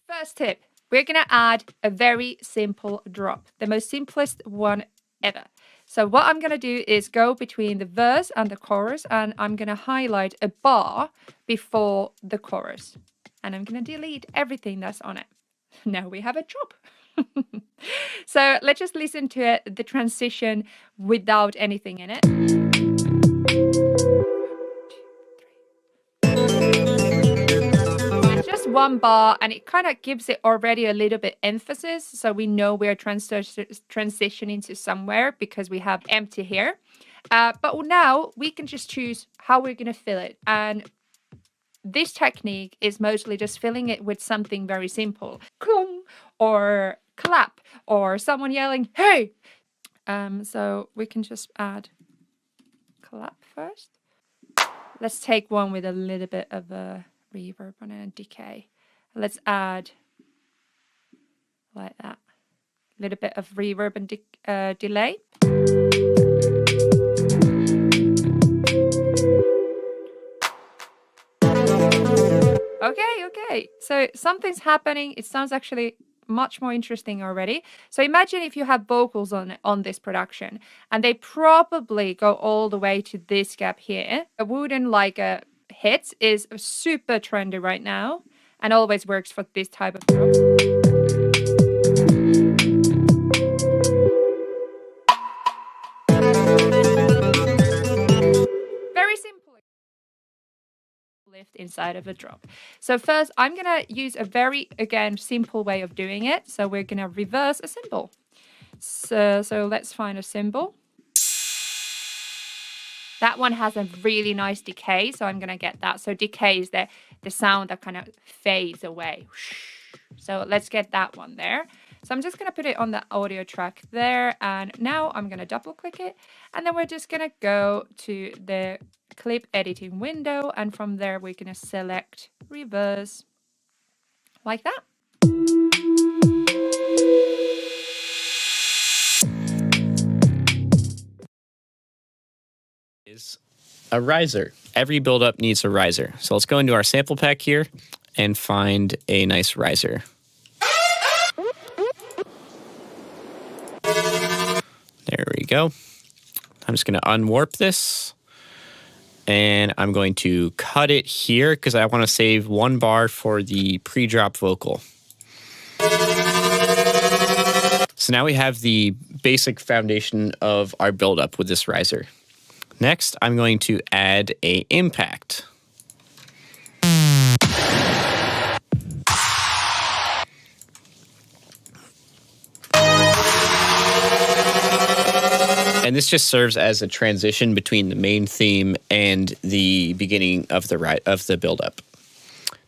First tip, we're going to add a very simple drop, the most simplest one ever. So what I'm going to do is go between the verse and the chorus, and I'm going to highlight a bar before the chorus. And I'm going to delete everything that's on it. Now we have a drop. So let's just listen to it, the transition without anything in it. Just one bar, and it kind of gives it already a little bit emphasis, so we know we're transitioning to somewhere because we have empty here. But now we can just choose how we're going to fill it, and this technique is mostly just filling it with something very simple, klung, or clap, or someone yelling hey. So we can just add clap first. Let's take one with a little bit of a reverb on it and decay. Let's add like that, a little bit of reverb and delay. Okay, so something's happening. It sounds actually much more interesting already. So imagine if you have vocals on this production, and they probably go all the way to this gap here. A wooden like a hit is super trendy right now and always works for this type of drop. Very simple lift inside of a drop. So first I'm gonna use a very, again, simple way of doing it. So we're gonna reverse a cymbal. So let's find a cymbal. That one has a really nice decay, so I'm gonna get that. So decay is the sound that kind of fades away. So let's get that one there. So I'm just gonna put it on the audio track there, and now I'm gonna double click it, and then we're just gonna go to the clip editing window, and from there we're gonna select reverse like that. Is a riser. Every buildup needs a riser. So let's go into our sample pack here and find a nice riser. There we go. I'm just going to unwarp this, and I'm going to cut it here because I want to save one bar for the pre-drop vocal. So now we have the basic foundation of our buildup with this riser. Next, I'm going to add an impact. And this just serves as a transition between the main theme and the beginning of the buildup.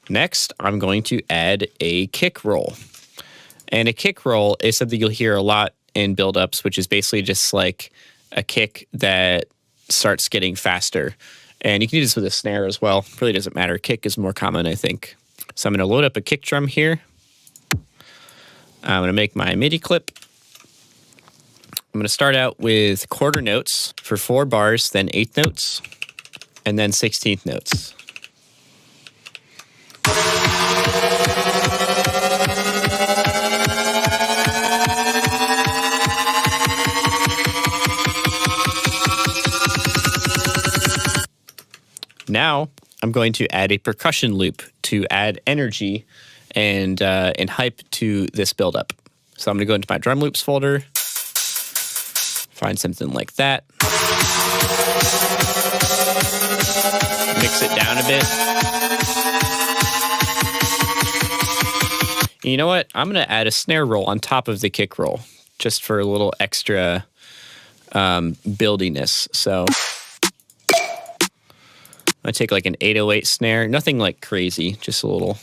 Next, I'm going to add a kick roll. And a kick roll is something you'll hear a lot in buildups, which is basically just like a kick that starts getting faster. And you can do this with a snare as well. Really doesn't matter. Kick is more common, I think. So I'm going to load up a kick drum here. I'm going to make my MIDI clip. I'm going to start out with quarter notes for 4 bars, then 8th notes, and then 16th notes. Now I'm going to add a percussion loop to add energy and hype to this buildup. So I'm going to go into my drum loops folder, find something like that, mix it down a bit. And you know what? I'm going to add a snare roll on top of the kick roll just for a little extra buildiness. So I'm going to take like an 808 snare, nothing like crazy, just a little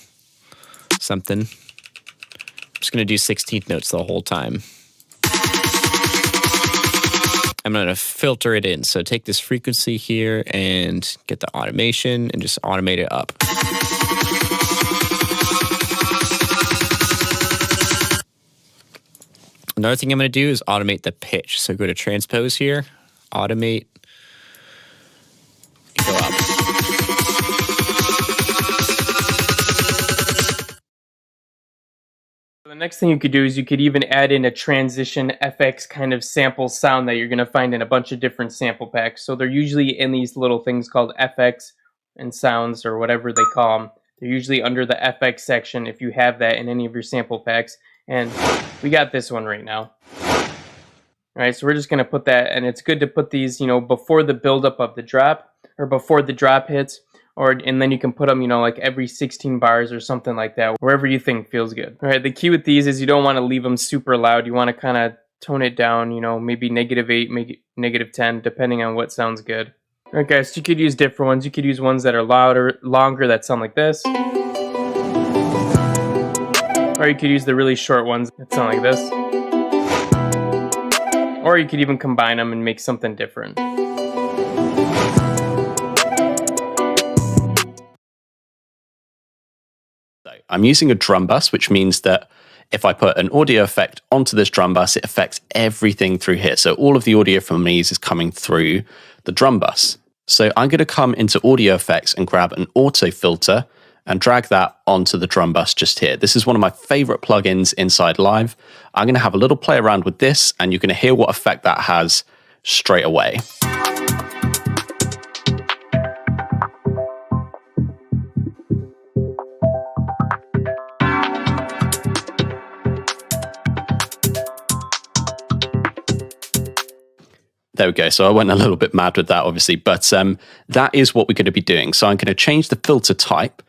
something. I'm just going to do 16th notes the whole time. I'm going to filter it in. So take this frequency here and get the automation and just automate it up. Another thing I'm going to do is automate the pitch. So go to transpose here, automate, go up. The next thing you could do is you could even add in a transition FX kind of sample sound that you're going to find in a bunch of different sample packs. So they're usually in these little things called FX and sounds, or whatever they call them. They're usually under the FX section if you have that in any of your sample packs. And we got this one right now. All right, so we're just going to put that, and it's good to put these, before the buildup of the drop, or before the drop hits, and then you can put them, like every 16 bars or something like that, wherever you think feels good. All right, the key with these is you don't want to leave them super loud. You want to kind of tone it down, maybe -8, maybe -10, depending on what sounds good. All right, guys, so you could use different ones. You could use ones that are longer, that sound like this. Or you could use the really short ones that sound like this. Or you could even combine them and make something different. I'm using a drum bus, which means that if I put an audio effect onto this drum bus, it affects everything through here. So all of the audio from these is coming through the drum bus. So I'm going to come into audio effects and grab an auto filter and drag that onto the drum bus just here. This is one of my favorite plugins inside Live. I'm going to have a little play around with this, and you're going to hear what effect that has straight away. There we go. So I went a little bit mad with that, obviously, but that is what we're going to be doing. So I'm going to change the filter type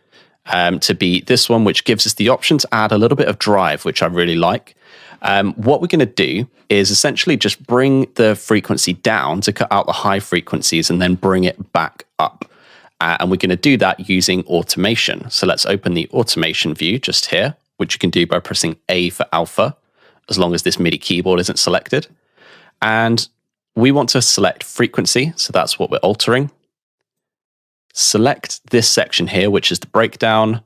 to be this one, which gives us the option to add a little bit of drive, which I really like. What we're going to do is essentially just bring the frequency down to cut out the high frequencies and then bring it back up. And we're going to do that using automation. So let's open the automation view just here, which you can do by pressing A for alpha, as long as this MIDI keyboard isn't selected. And we want to select frequency, so that's what we're altering. Select this section here, which is the breakdown,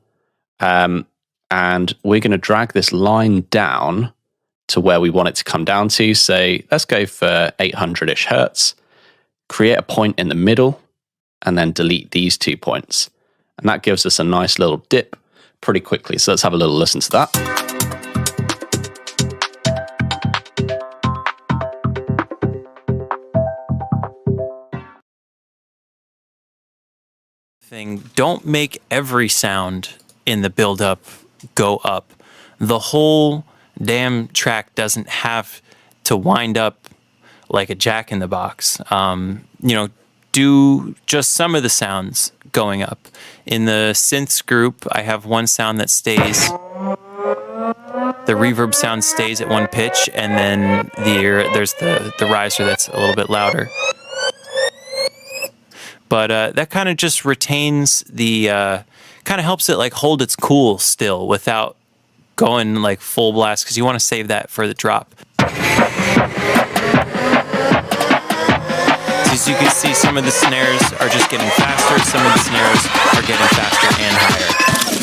and we're going to drag this line down to where we want it to come down to. Say, let's go for 800-ish hertz, create a point in the middle, and then delete these 2 points. And that gives us a nice little dip pretty quickly. So let's have a little listen to that. Don't make every sound in the build-up go up. The whole damn track doesn't have to wind up like a jack-in-the-box. Do just some of the sounds going up. In the synths group, I have one sound that stays. The reverb sound stays at one pitch, and then there's the riser that's a little bit louder. But that kind of just retains the, kind of helps it like hold its cool still without going like full blast, because you want to save that for the drop. So as you can see, some of the snares are just getting faster, some of the snares are getting faster and higher.